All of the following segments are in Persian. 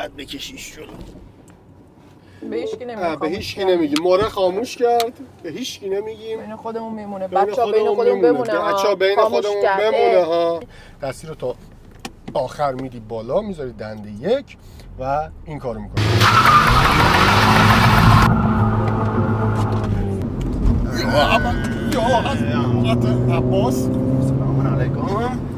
بعد بکشیش جلو. به هیچکی نمیگیم. به هیچکی نمیگیم. ماره خاموش کرد. به هیچکی نمیگیم. بین خودمون میمونه. بچه‌ها بین خودمون بمونه. بچه‌ها بین خودمون بمونه ها. دستی رو تا آخر میدی بالا، میذاری دنده یک و این کارو میکنی. یا حضرت عباس. سلام علیکم.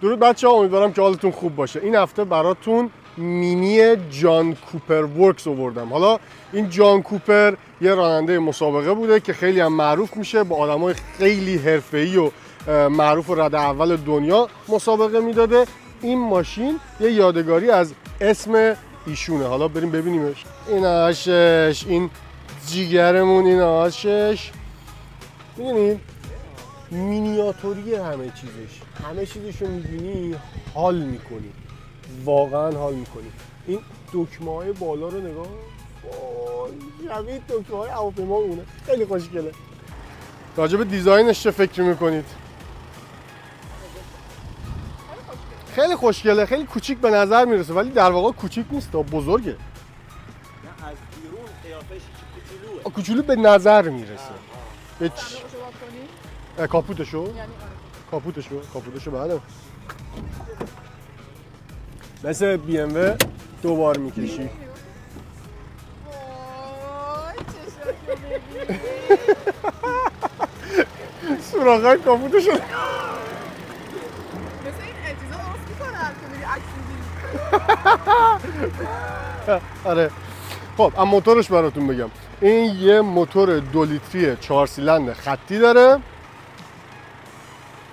درود بچه‌ها، امیدوارم که حالتون خوب باشه. این هفته براتون مینی جان کوپر ورکس آوردم. حالا این جان کوپر یه راننده مسابقه بوده که خیلی هم معروف میشه، با آدمای خیلی حرفه‌ای و معروف رده اول دنیا مسابقه میداده. این ماشین یه یادگاری از اسم ایشونه. حالا بریم ببینیمش. این آشش، این جیگرمون، این آشش. میدونید مینیاتوریه همه چیزش رو میبینی حال میکنی، واقعا حال میکنی. این دکمه های بالا رو نگاه، شبیه دکمه های هواپیما مونه، خیلی خوشگله. راجع به دیزاینش چه فکر میکنید؟ خیلی خوشگله، خیلی کوچیک به نظر میرسه ولی در واقع کوچیک نیست، بزرگه. نه از بیرون قیافش کوچولوه. کوچولو به نظر میرسه. کاپوتشو؟ کاپوتشو بله. مثل بی ام و دو بار میکشی. سوراخای کاپوتشو. مثل این اجزا درست میکنن که میری عکس میگیری. آره. خب اما موتورش براتون بگم. این یه موتور 2 لیتری 4 سیلندر خطی داره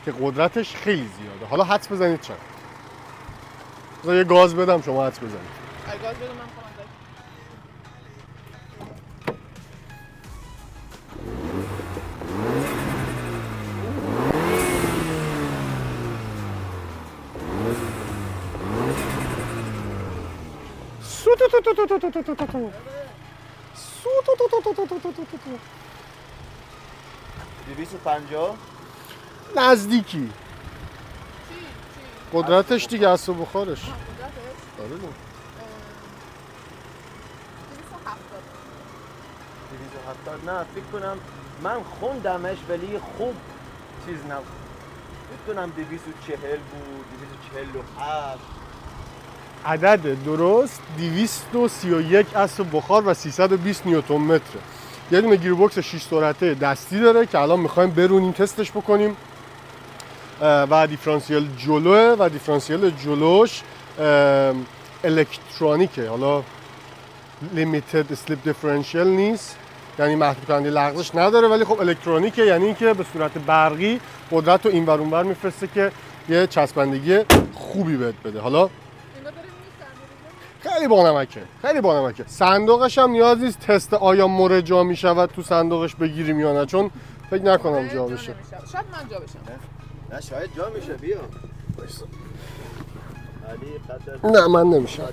که قدرتش خیلی زیاده. حالا حدس بزنید چند؟ بذار یه گاز بدم شما حدس بزنید. گاز بدم من خودم. نزدیکی. قدرتش دیگه از بخارش. قدرتش؟ آره دیگه. 270 نه فکر کنم من خوندمش ولی خوب چیز نبود. فکر کنم 240 بود، 247. عدد درست 231 اسب بخار و 320 نیوتن متره. یه دونه گیربکس 6 سرعته دستی داره که الان میخوایم برونیم تستش بکنیم و دیفرانسیل جلوه و دیفرانسیل جلوش الکترونیکه. حالا لیمیتد اسلیپ دیفرنشیل نیست، یعنی محدود کننده لغزش نداره، ولی خب الکترونیکه، یعنی اینکه به صورت برقی قدرت رو اینور اونور میفرسته که یه چسبندگی خوبی بهت بده. حالا خیلی بانمکه. صندوقش هم نیاز نیست تست آیا مره جا میشود تو صندوقش بگیریم یا نه، چون فکر نکنم جا بشه. شاید من جا بشم. نه شاید جا میشه. بیا نه من نمیشم.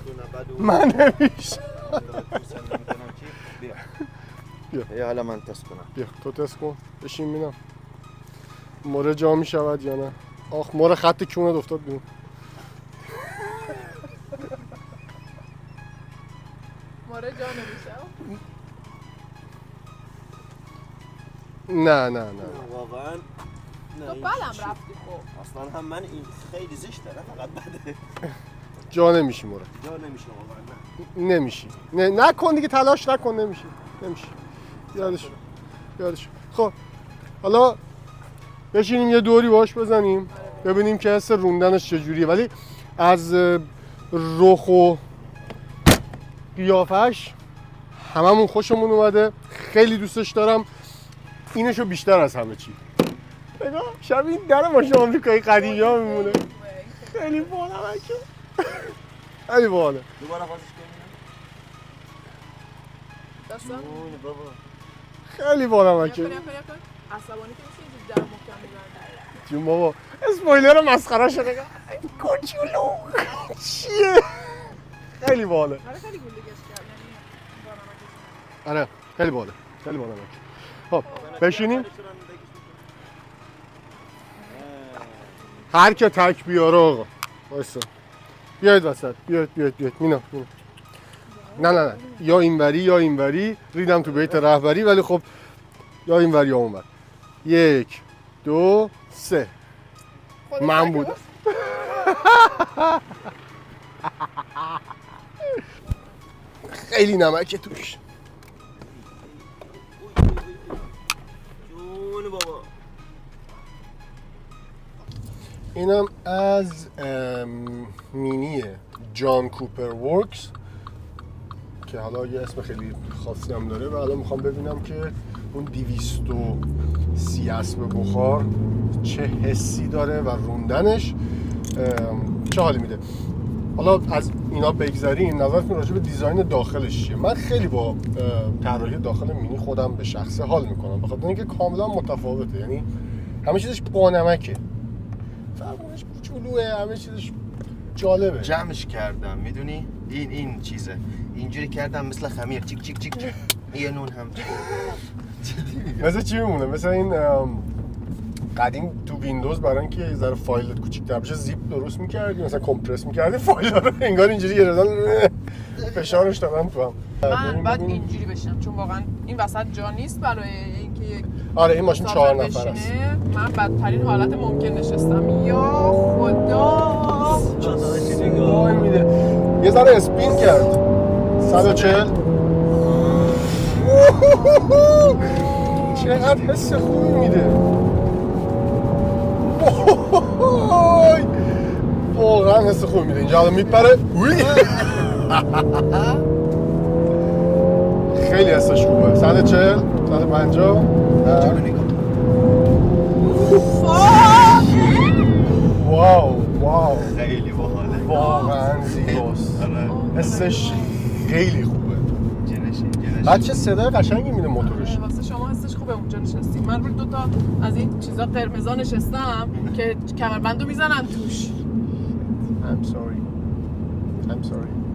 بیا حالا من تست کنم. بیا تو تست کن. بشین ببینم مره جا میشود یا نه. آخ مره خط کونت افتاد بیرون. ماره جا نمیشه. نه واقعا تو بلم رفتی خب. اصلا هم من این خیلی زشت داره، فقط بده. جا نمیشی مره. جا نمیشه واقعا. نه نمیشی. نکن دیگه، تلاش نکن. نمیشی. یادش. خب حالا بشینیم یه دوری باش بزنیم ببینیم که حس روندنش چجوریه، ولی از رخ و قیافش هممون خوشمون اومده. خیلی دوستش دارم. اینشو بیشتر از همه چی. نگاه شبیه این در ماشین آمریکایی قدیمی ها میمونه. خیلی بالا بچه. خیلی بالا. دوباره بازش کنیم. دستم بابا خیلی بالا بچه. عصبانی که میشه در محکم میبرد. جون بابا اسپویلر مسخره شده. کوچولو چیه؟ خیلی بالا. آره خیلی گندگش کرد. آره خیلی بالا. خب بشینیم. هر که تک بیاره آقا. وایسا. بیاید وسط. بیاید. مینا. نه. یا اینوری ریدم تو بیت رهبری، ولی خب یا اینور یا اونور. 1 2 3 من بودم. خیلی نمکه توش. جون بابا. اینم از مینی جان کوپر ورکس که حالا یه اسم خیلی خاصی هم داره و حالا میخوام ببینم که اون 230 اسب بخار چه حسی داره و روندنش چه حالی میده. حالا از اینا بگذاریم، نظرتون راجع به دیزاین داخلش چیه؟ من خیلی با طراحی داخل مینی خودم به شخصه حال میکنم، بخاطر اینکه کاملا متفاوته. یعنی همه چیزش با نمکه، فرمونش کوچولوه، همه چیزش جالبه. جمعش کردم میدونی؟ این چیزه، اینجوری کردم مثل خمیر چیک چیک چیک چیک. یه نون هم مثل چی میمونه؟ مثل این قدیم تو ویندوز برای اینکه یه ذره فایلت کوچیک‌تر بشه زیپ درست می‌کردی، مثلا کمپرس می‌کردی فایل‌ها رو، انگار اینجوری گرفتن فشارش دادن تو هم. من بعد اینجوری بشم چون واقعا این وسط جا نیست برای اینکه یک آره این ماشین 4 نفر است. من بدترین حالت ممکن نشستم. یا خدا وای میده. یه ذره اسپین کرد. 140 چقدر حس خوبی میده. واقعا حس خوبی میده. اینجا الان میپره. خیلی حسش خوبه. 140 150 واو خیلی باحاله. واقعا زیباست. حسش خیلی خوبه. جنش. بعد چه صدای قشنگی میده موتورش. واسه شما حسش خوبه اونجا نشستیم. من روی 2 تا از این چیزا قرمزا نشستم که کمربندو میزنن توش. I'm sorry.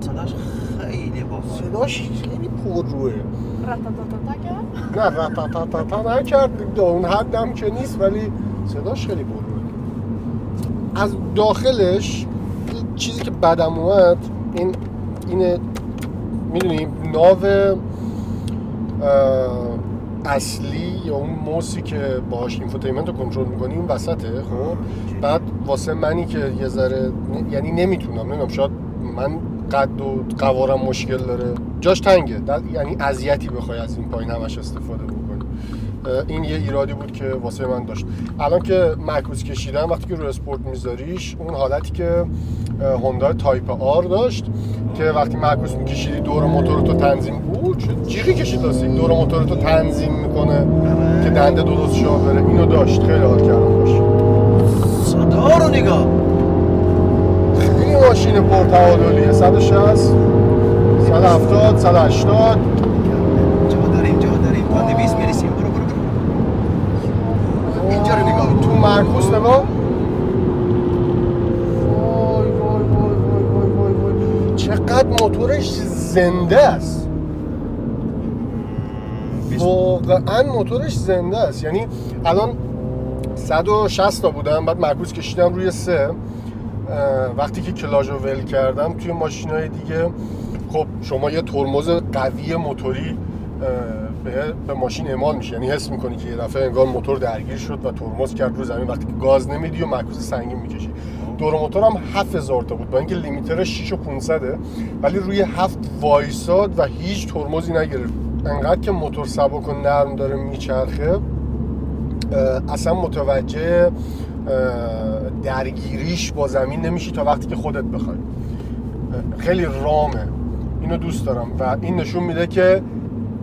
صداش خیلی باحاله. صداش خیلی پرروه. راتاتاتا کرد؟ نه راتاتاتا نکرد، اون حدم که نیست، ولی صداش خیلی پرروه. از داخلش چیزی که بدم اومد اینه، میدونی ناو اصلی یا اون موسی که باهاش اینفوتینمنت رو کنترل می‌کنی اون وسطه. خب بعد واسه منی که یه ذره یعنی نمیدونم شاید من قد و قوارم مشکل داره، جاش تنگه، یعنی اذیتی بخوای از این پایین همش استفاده بکنی. این یه ایرادی بود که واسه من داشت. الان که معکوس کشیدم، وقتی که روی اسپورت میذاریش اون حالتی که هوندا تایپ آر داشت که وقتی معکوس میکشیدی دور موتور تو تنظیم چه جیغی کشید لاستیک دور موتور تو تنظیم میکنه که دنده درست شاه بره. اینو داشت، خیلی حال کردم باش. صدا رو نگاه. خیلی ماشین پرتعادلیه. 160 170 180 جا داریم تا 200 میرسیم. برو اینجا رو نگاه. تو معکوس نگاه. وای چقدر موتورش زنده است. واقعا موتورش زنده است. یعنی الان 160 تا بودم، بعد معکوس کشیدم روی 3. وقتی که کلاژ رو ول کردم توی ماشینای دیگه، خب شما یه ترمز قوی موتوری به ماشین اعمال میشه، یعنی حس میکنی که یه دفعه انگار موتور درگیر شد و ترمز کرد رو زمین وقتی که گاز نمیدی و معکوس سنگین میکشی. دور موتورم 7000 تا بود با اینکه لیمیترش 6500، ولی روی 7 وایساد و هیچ ترمزی نگرفت. انقدر که موتور سبک و نرم داره میچرخه اصلا متوجه درگیریش با زمین نمیشی تا وقتی که خودت بخوای. خیلی رامه، اینو دوست دارم و این نشون میده که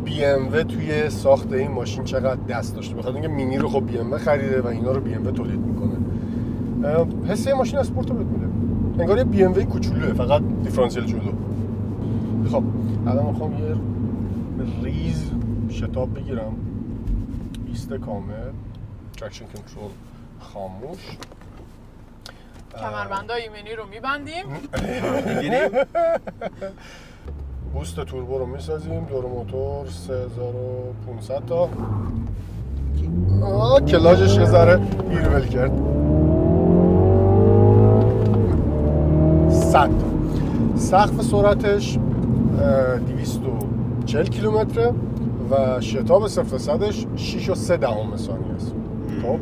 BMW توی ساخت این ماشین چقدر دست داشته، بخاطر اینکه مینی رو خب BMW خریده و اینا رو BMW تولید میکنه. حس ماشین اسپورت رو بهت میده، انگار یه BMW کوچولوه فقط دیفرانسیل جلو. خب الان میخوام یه ریز شتاب بگیرم. ایست کامل، تراکشن کنترل خاموش. کمربندای ایمنی رو میبندیم. بوست توربو رو میسازیم، دور موتور 3500 تا. کلاژش یه ذره ایرول کرد. 100. سقف سرعتش 240 کیلومتره و شتاب 0 تا 100ش 6 و 3 دهم ثانیه است. خب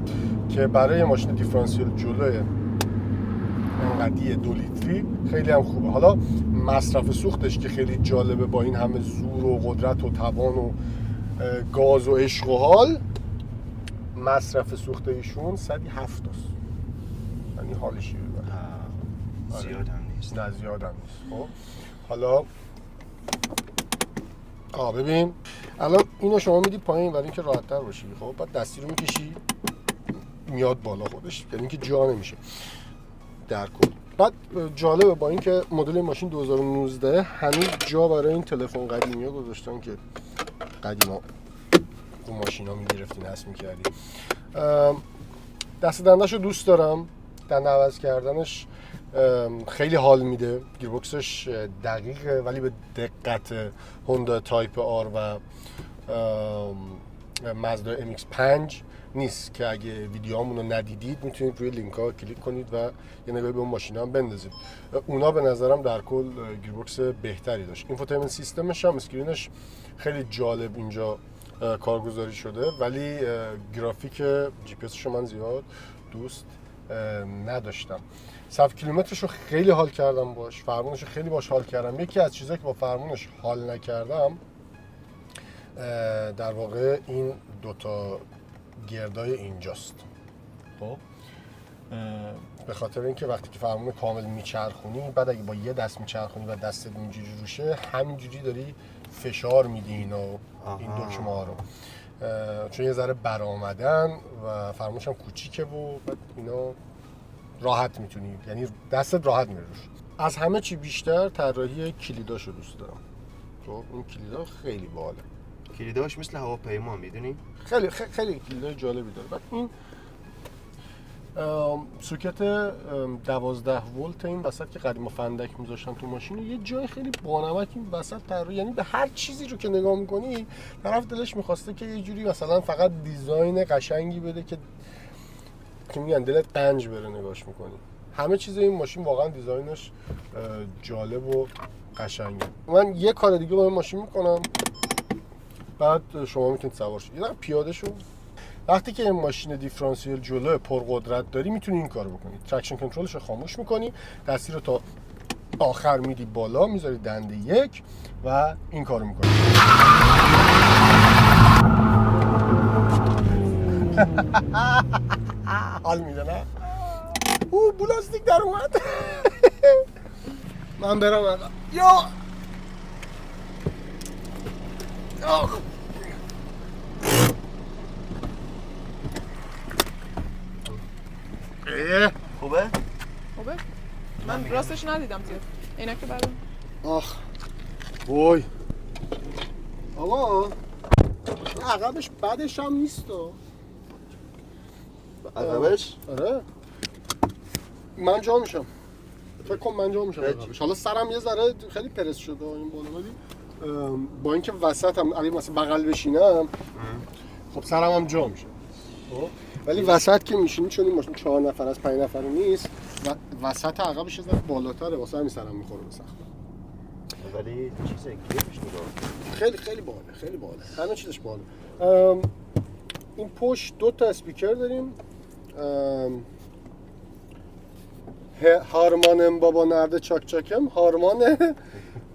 که برای ماشین دیفرانسیل جلوی انقدی 2 لیتری خیلی هم خوبه. حالا مصرف سوختش که خیلی جالبه با این همه زور و قدرت و توان و گاز و عشق و حال، مصرف سوخت ایشون 107 است. یعنی حالشی ببره. زیاد هم نیست. نه زیاد هم نیست. خب حالا ببین الان اینو شما میدی پایین برای اینکه راحت تر باشی. خب بعد دستی رو میکشی میاد بالا خودش، یعنی اینکه جا نمیشه در کل. بعد جالبه با اینکه مدل ماشین 2019 هنوز جا برای این تلفن قدیمی ها گذاشتن که قدیما رو ماشین ها میگرفتین نصب میکردی. دست دندش رو دوست دارم، دنده عوض کردنش خیلی حال میده. گیربکسش دقیقه ولی به دقت هوندا تایپ آر و مازدا MX-5 نیست که اگه ویدیوهامون رو ندیدید میتونید روی لینک ها کلیک کنید و یه نگاهی به اون ماشینا هم بندازید. اونا به نظرم در کل گیربکس بهتری داشت. اینفوتیمنت سیستمش هم اسکرینش خیلی جالب اینجا کارگزاری شده، ولی گرافیک جی پی اسش من زیاد دوست نداشتم. صرف کیلومترش رو خیلی حال کردم باش، فرمونش رو خیلی باش حال کردم. یکی از چیزایی که با فرمونش حال نکردم در واقع این دوتا گردای اینجاست. خب به خاطر اینکه وقتی که فرمون کامل میچرخونی، بعد اگه با یه دست میچرخونی و دستت اینجوری روشه، همینجوری داری فشار میدی اینو این دکمه ها رو، چون یه ذره برآمدن و فرمونش هم کوچیکه و بعد اینا راحت میتونی، یعنی دستت راحت میره روش. از همه چی بیشتر طراحی کلیداشو دوست دارم. خب این کلیدا خیلی باحاله. کلیداش مثل هواپیما میدونی؟ خیلی کلیدای جالبی داره. بعد این سوکت 12 ولت این وسط که قدیما فندک میذاشتن تو ماشین، یه جای خیلی بانمک این وسط طراحی، یعنی به هر چیزی رو که نگاه میکنی طرف دلش میخواسته که یه جوری مثلا فقط دیزاین قشنگی بده که میگن دلت قنج بره نگاش میکنی. همه چیز این ماشین واقعا دیزاینش جالب و قشنگه. من یه کار دیگه با این ماشین میکنم، بعد شما میتونید سوار شید. یه پیاده شو. وقتی که این ماشین دیفرانسیل جلو پرقدرت داری میتونی این کارو بکنی. تراکشن کنترلش رو خاموش میکنی، دستی رو تا آخر میدی بالا، میذاری دنده یک و این کارو میکنی. حال میده نه؟ بلاستیک در اومد. من برم آقا. یا خوبه؟ خوبه؟ من راستش ندیدم زیاد. اینا که بعدم آخ وای آقا عقبش بعدش هم نیست. عقبش؟ آره من جا میشم، فکر کنم من جا میشم عقبش. حالا سرم یه ذره خیلی پرس شده این بالا، ولی با اینکه وسط هم اگه مثلا بغل بشینم خب سرم هم جا میشه. ولی وسط که میشینی، چون این ماشین 4 نفر از 5 نفر نیست و وسط عقبش یه ذره بالاتره، واسه همین سرم میخوره به سقف. ولی چیزه گیرش نگاه خیلی باحاله، خیلی باحاله، همه چیزش باحاله. این پشت 2 تا اسپیکر داریم، هارمان بابا نرده چاک چاکم، هارمان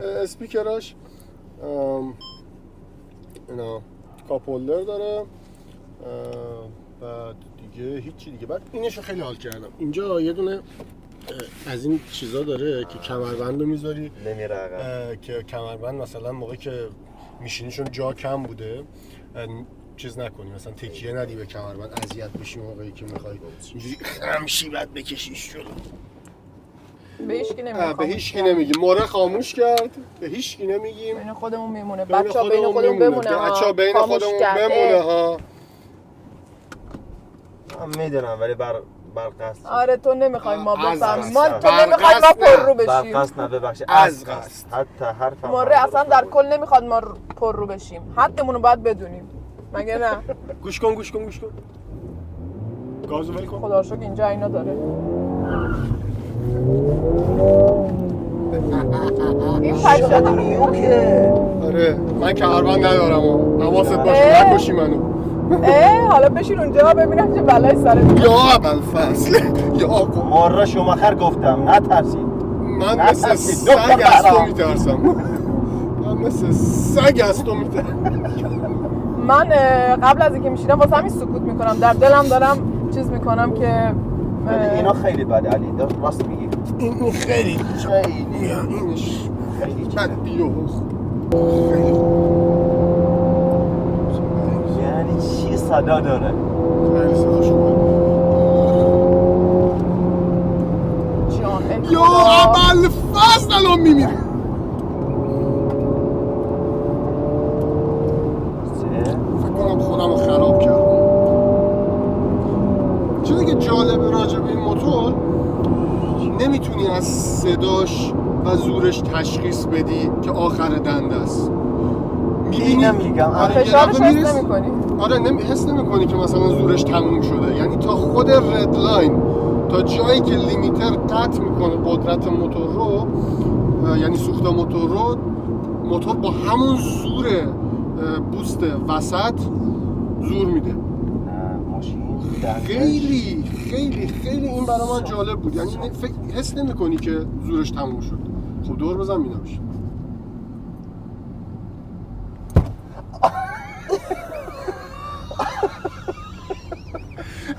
اسپیکراش. اینا کاپ هولدر داره. بعد دیگه هیچی دیگه. بعد اینشو خیلی حال کردم، اینجا یه دونه از این چیزا داره که کمربند رو میذاری نمیره عقب، که کمربند مثلا موقعی که میشینی چون جا کم بوده چیز نکنی، مثلا تکیه ندی به کمربند، اذیت بشی موقعی که میخوای اینجوری خمشی بعد بکشیش جلو. به هیچکی نمیگیم. به هیچکی نمیگیم. موره خاموش کرد، به هیچکی نمیگیم. بین خودمون میمونه. بچه‌ها بین خودمون بمونه. بچه‌ها بین خودمون بمونه ها. من میدونم ولی برقصد آره تو نمیخوای ما از بفهمیم قصد. ما تو نمیخوای ما برقصد پر رو بشیم برقصد نه ببخشید از قصد. قصد. حتی حرف ماره اصلا در کل نمیخواد ما پر رو بشیم حدمون رو باید بدونیم مگه نه گوش کن گوش کن گوش کن گازو ول کن خدا رو شکر اینجا اینا داره این پشه نیوکه آره من کمربند ندارم حواست باشه اه. نکشی منو حالا بشین اونجا ببینم چه بلایی سرت یا اول فصل یا آقا ماره شما خر گفتم نترسید من نه، مثل ترسید. سگ از تو برام. میترسم من مثل سگ از تو میترسم من قبل از اینکه میشینم واسه همین سکوت میکنم در دلم دارم چیز میکنم که ولی اینا خیلی بده علی راست میگی این خیلی خیلی اینش خیلی چیزه. بد بیوز خیلی یعنی چی صدا داره خیلی صدا شما جان یا اول فصل الان میمیره فکر کنم خودم رو خراب کردم چیزی که جالبه راجع به این موتور نمیتونی از صداش و زورش تشخیص بدی که آخر دنده است میبینی نمیگم. آره یه فشارش دفعه حس میرسی نمی‌کنی آره حس نمی‌کنی که مثلا زورش تموم شده یعنی تا خود ردلاین تا جایی که لیمیتر قطع میکنه قدرت موتور رو یعنی سوخت موتور رو موتور با همون زور بوست وسط زور میده ماشین خیلی خیلی خیلی این برای من جالب بود یعنی حس نمی‌کنی که زورش تموم شد خب دور بزن مینا بشه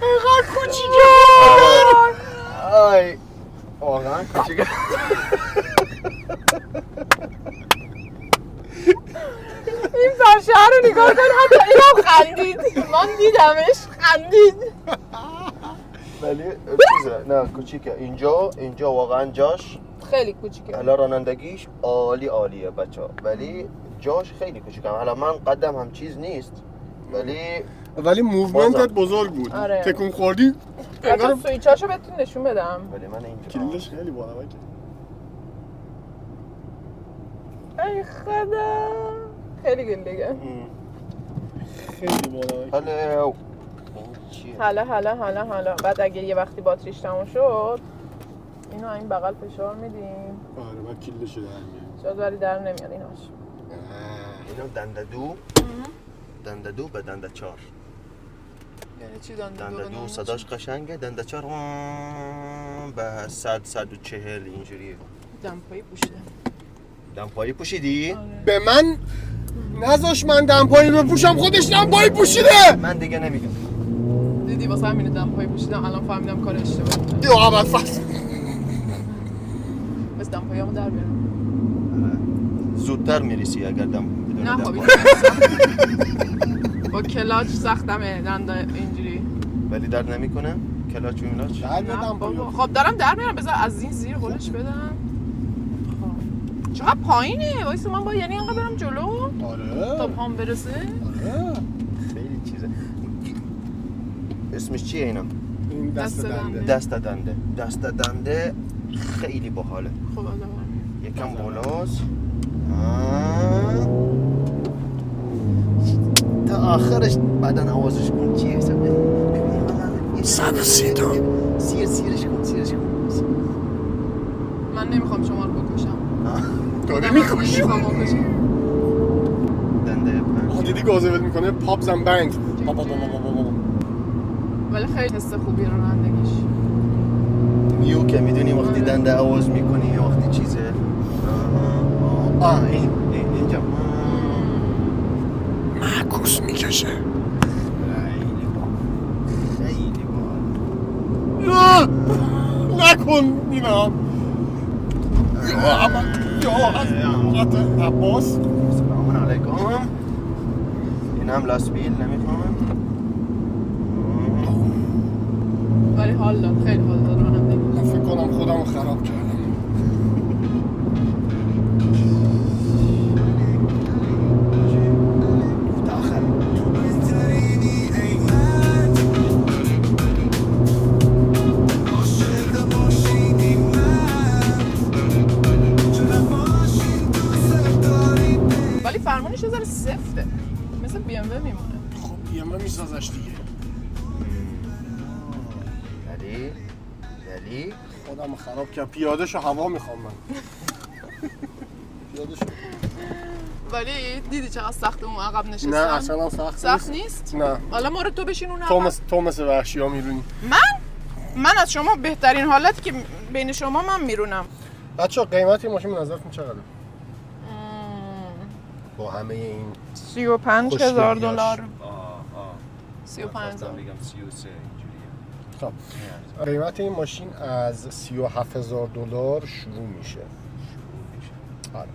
اینقدر کوچیکه آی واقعا کوچیکه این فرشه رو نگاه کن حتی اینم خندید من دیدمش خندید ولی چیزه نه کوچیکه اینجا واقعا جاش خیلی کوچیکه حالا رانندگیش عالیه بچه‌ها ولی جاش خیلی کوچیکه حالا من قدم هم چیز نیست ولی موومنتت بزرگ بود آره. تکون خوردی بچه سویچاشو بهتون نشون بدم ولی من اینجا کلیدش خیلی بالا ای خدا خیلی گندگه خیلی بالا حالا این چیه حالا بعد اگه یه وقتی باتریش تموم شد اینو این بغل فشار میدیم آره من کلیدش در میارم شاید ولی در نمیاد ایناش اینو دنده دو به دنده چار یعنی چی دنده دو صداش قشنگه دنده چار به 140 اینجوریه دمپایی پوشیده دمپایی پوشیدی؟ به من نذاش من دمپایی بپوشم خودش دمپایی پوشیده من دیگه نمیگم دیدی واسه همین دمپایی پوشیدم الان فهمیدم کار اشتباهی یا اول فصل بس دمپاییامو در بیارم زودتر میرسی اگر نه خب با کلاچ سختمه دنده اینجوری ولی درد نمیکنه کلاچ و میلاچ در نه میادم بابا. خب دارم در میارم بذار از این زیر هلش بدم خب. چقدر پایینه وایسا من با یعنی اینقدر برم جلو آره تا پام برسه آره خیلی چیزه اسمش چیه اینا؟ این دست دنده دست دنده خیلی باحاله خب الان برم. یکم بالاست تا آخرش بعدن آوازش کن چیه حسابه 130 تا سیرش کن من نمیخوام شما رو بکشم داره میکشی نمیخوام بکشم دنده پنج دیدی گازول میکنه پاپ زن بنگ ولی خیلی حس خوبی رانندگیش نیو که میدونی وقتی دنده آواز میکنی یا وقتی چیزه اینجا معکوس میکشه خیلی باحال نکن میرم یا حضرت عباس سلام علیکم این هم لاسبیل نمیخوام ولی حال داد خیلی حال داد رانندگیش من فکر کنم خودم رو خراب کردم ازش دیگه. ولی خودم خراب کردم. پیاده شو هوا میخوام من. پیاده شو. ولی دیدی چقدر سخت اون عقب نشستم؟ نه اصلا سخت نیست؟ نه. حالا ما رو تو بشین اون عقب. تو مثل وحشی ها میرونی. من از شما بهترین حالتی که بین شما من میرونم. بچه قیمت این ماشین به نظرتون چقدره؟ با همه این 35,000 دلار. 35,000 35,000 میگم 33 اینجوریه. خب قیمت این ماشین از 37,000 دلار شروع میشه. آره.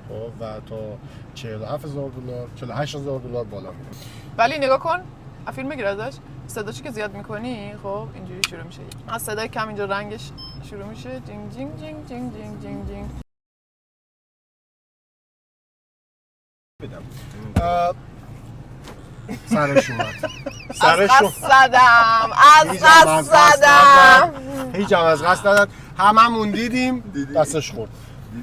خب و تا 47,000 دلار 48,000 دلار بالا میره. ولی نگاه کن فیلم بگیر ازش. صداشو که زیاد میکنی خب اینجوری شروع میشه. از صدای کم اینجا رنگش شروع میشه. جینگ جینگ جینگ جینگ جینگ جینگ جینگ. بدم. سرش اومد. از قصد زدم. هیچ هم از قصد نداد. هممون دیدیم دستش خورد.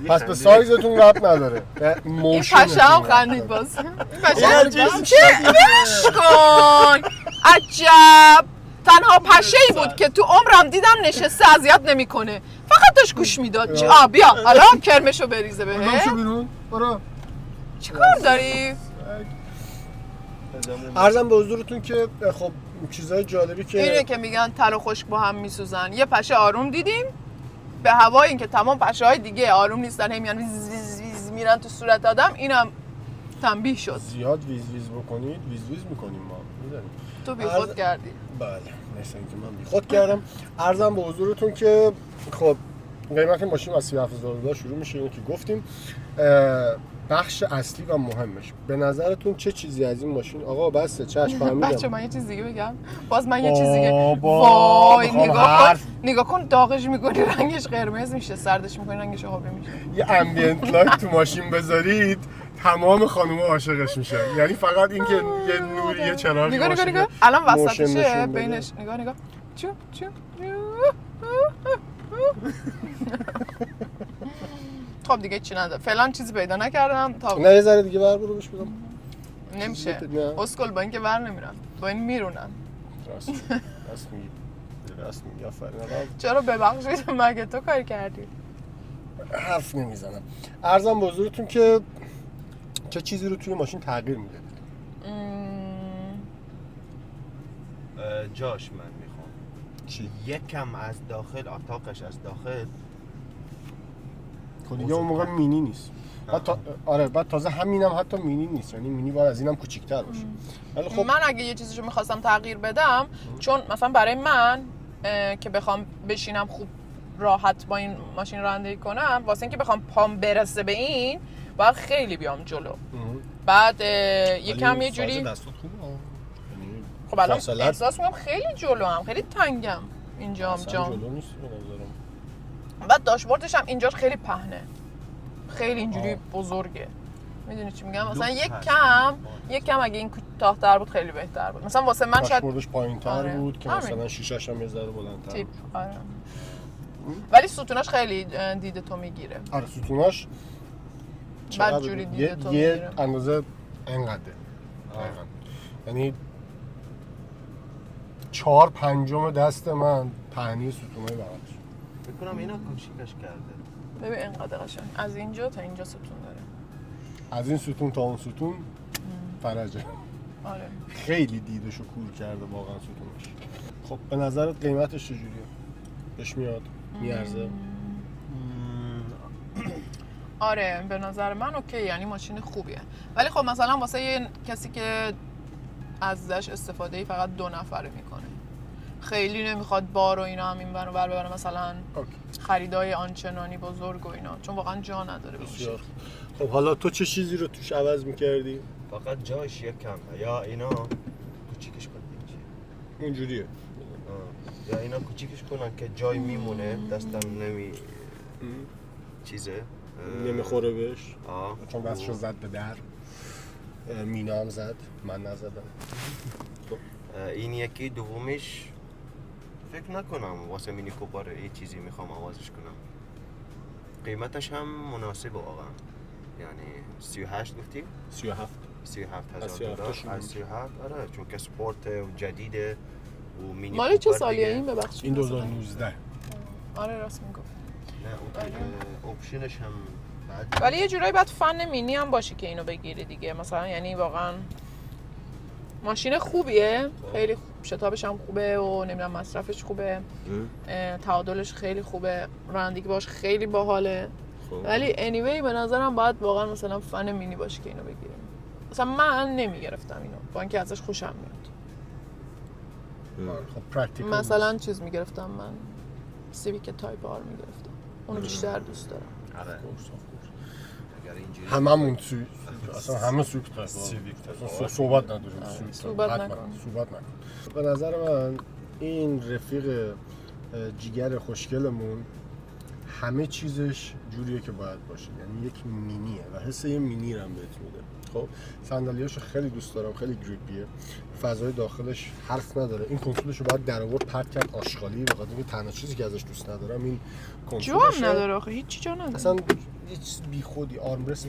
پس به سایزتون ربط نداره. این پشه هم خندید باز. پشه چش کن. عجب. تنها پشه‌ای بود که تو عمرم دیدم نشسته اذیت نمیکنه. فقط داشت گوش میداد. بیا حالا کرمشو بریزه بهه. بیرون. برو. چیکار داری؟ عرضم به حضورتون که خب چیزای جالبی که اینه که میگن تل و خشک با هم میسوزن. یه پشه آروم دیدیم به هوای اینکه تمام پشه‌های دیگه آروم نیستن هی میان ویز ویز ویز میرن تو صورت آدم. اینم تنبیه شد. زیاد ویز ویز بکنید ویز ویز میکنیم ما میدونیم. تو بیخود کردی. بله مثل اینکه من بیخود کردم. عرضم به حضورتون که خب قیمت ماشین از 37,000 دلار شروع میشه. اینو که گفتیم. بخش اصلی و مهمش به نظرتون چه چیزی از این ماشین؟ آقا بسه چشم فهمیدم. بچه من یه چیز دیگه بگم. باز من یه چیز دیگه. وای نگاه کن داغش میکنی رنگش قرمز میشه، سردش میکنی رنگش آبی میشه. یه امبینت لایت تو ماشین بذارید تمام خانوما عاشقش میشن. یعنی فقط این که یه نور یه چراغی باشه. نگاه الان وسطشه بینش. نگاه چو خب دیگه چی نداره. فعلا چیزی پیدا نکردم تا نه یه ذره دیگه بر برو بش بدم. نمیشه. اسکل با اینکه ور نمیرن. با این میرونن. راست میگی. آفرین. چرا ببخشید مگه تو کاری کردی؟ حرف نمیزنم. عرضم به حضورتون که چه چیزی رو توی ماشین تغییر میده؟ جاش من میخوام چی؟ یکم از داخل اتاقش از داخل خب دیگه اون موقع مینی نیست. آره بعد تازه همینم حتی مینی نیست. یعنی مینی باید از اینم کوچیک‌تر باشه. ولی خب من اگه یه چیزیشو می‌خواستم تغییر بدم چون مثلا برای من که بخوام بشینم خوب راحت با این ماشین رانندگی کنم واسه اینکه بخوام پام برسه به این باید خیلی بیام جلو. بعد یکم یه جوری دستت خوبه. خب الان احساس می‌کنم خیلی جلو هم خیلی تنگم اینجام جام. جلو نیست به نظرم. بعد داشبوردش هم اینجاش خیلی پهنه. خیلی اینجوری بزرگه. میدونی چی میگم؟ مثلا یک کم اگه این کوتاه‌تر بود خیلی بهتر بود. مثلا واسه من شاید داشبوردش پایین‌تر آره. بود که مثلا شیشه‌ش هم یه ذره بلندتر تیپ بود. آره. ولی ستوناش خیلی دیده تو میگیره. آره ستوناش بعد جوری دیده تو یه میگیره. اندازه انقدره. یعنی 4/5 دست من پهنی ستونای بغلش. فکر کنم اینا کوچیکش کرده. ببین اینقدر قشنگ از اینجا تا اینجا ستون داره. از این ستون تا اون ستون فرجه. آره. خیلی دیدشو کور کرده واقعا ستونش. خب به نظرت قیمتش چجوریه؟ بهش میاد؟ میارزه؟ آره به نظر من اوکی یعنی ماشین خوبیه. ولی خب مثلا واسه یه کسی که ازش استفاده فقط 2 نفره میکنه خیلی نمیخواد بار و اینا هم این ور اون ور ببره مثلا خریدای آنچنانی بزرگ و اینا چون واقعا جا نداره بسیار. خب حالا تو چه چیزی رو توش عوض میکردی؟ فقط جاش یکم یا اینا کوچیکش کنن اونجوریه یا اینا کوچیکش کنن که جای میمونه دستم چیزه نمیخوره بهش چون دستشو زد به در مینا هم زد من نزدم. این یکی دومیش فکر نکنم واسه مینی کوپر یه چیزی میخوام عوضش کنم. قیمتش هم مناسب واقعا یعنی 38 گفتی؟ 37 37,000 دلار. شروع از 37 آره، چون که سپورت و جدیده و مینی مال چه کوپر سالیه دیگه. این ببخشید؟ این 2019. آره راست میگفت. نه اون اپشنش هم بعد. ولی یه جورایی باید فن مینی هم باشه که اینو بگیری دیگه، مثلا یعنی واقعا ماشین خوبیه، خیلی شتابش هم خوبه و نمیدونم مصرفش خوبه، تعادلش خیلی خوبه، رانندگی باش خیلی باحاله. ولی anyway به نظرم باید واقعا مثلا فن مینی باشه که اینو بگیریم. مثلا من نمیگرفتم اینو با اینکه ازش خوشم میاد. خب پرکتیکال مثلا چیز میگرفتم من، سیویک تایپ آر میگرفتم، اونو بیشتر دوست دارم. آره اگر اینجوری هممون اصلا همه سویک تایپ سیویک اصلا صحبت نداریم سویک صحبت تایپ. نکن. صحبت نکن. به نظر من این رفیق جیگر خوشگلمون همه چیزش جوریه که باید باشه، یعنی یک مینیه و حس یه مینی رو هم بهت میده. خب صندلیاشو خیلی دوست دارم، خیلی گریپیه، فضای داخلش حرف نداره. این کنسولشو باید در آورد پرت کرد آشغالی، بخاطر اینکه تنها چیزی که ازش دوست ندارم این جا کنسولشه. هم نداره آخه، هیچ جا نداره اصلا هیچ بیخودی آرمرست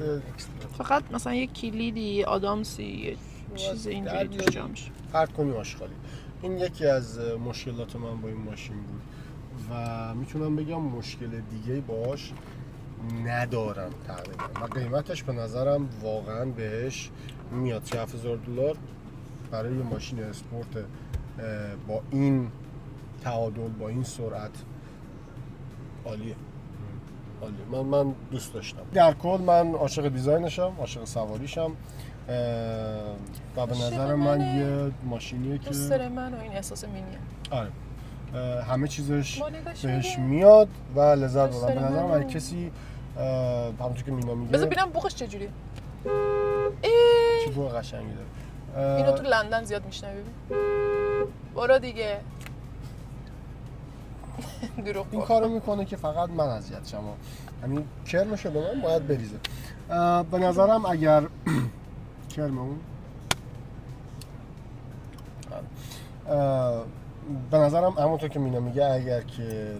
فقط مثلا یه کلیدی آدامسی یه چیز اینجوری توش جا میشه. پرت کنی آشغالی. این یکی از مشکلات من با این ماشین بود و میتونم بگم مشکل دیگه باش ندارم تقریبا و قیمتش به نظرم واقعا بهش میاد. $7,000 برای یه ماشین اسپورت با این تعادل، با این سرعت عالیه. عالیه. من دوست داشتم. در کل من عاشق دیزاینشم، عاشق سواریشم و به نظر من یه ماشینیه که دوست داره من و این احساس مینیه. آره همه چیزش با نگاهش بهش میگه. میاد و لذت دوست بردم. به داره نظرم منو. اگه کسی همونطور که مینا میگه بذار ببینم بوقش چجوریه. چی بوق قشنگی داره. اینو تو لندن زیاد میشنوی. برو دیگه. دروغ این گفت. کارو میکنه که فقط من اذیت شم، یعنی کرمشو به من باید بریزه. به نظرم اگر کرم اون به نظرم همونطور که مینا میگه اگر که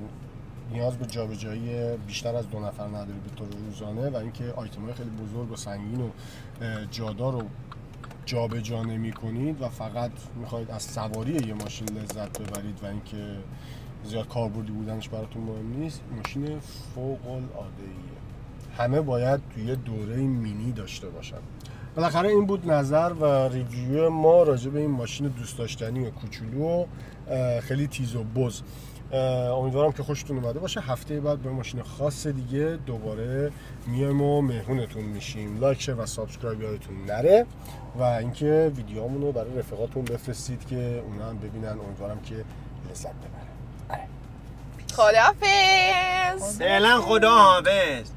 نیاز به جابجایی بیشتر از 2 نفر نداری به طور روزانه و اینکه آیتم‌های خیلی بزرگ و سنگین و جادار رو جابجا نمی‌کنید و فقط می‌خواید از سواری یه ماشین لذت ببرید و اینکه زیاد کاربردی بودنش براتون مهم نیست، ماشین فوق‌العاده‌ایه. همه باید توی دوره مینی داشته باشن. بالاخره این بود نظر و ریویو ما راجع به این ماشین دوست داشتنی و کوچولو و خیلی تیز و بز. امیدوارم که خوشتون اومده باشه. هفته بعد با ماشین خاص دیگه دوباره میایم و مهمونتون میشیم. لایک شیر و سابسکرایب یادتون نره و اینکه ویدیوهامون رو برای رفقاتون بفرستید که اونا هم ببینن. امیدوارم که لذت ببرن. خداحافظ. فعلا خدا حافظ.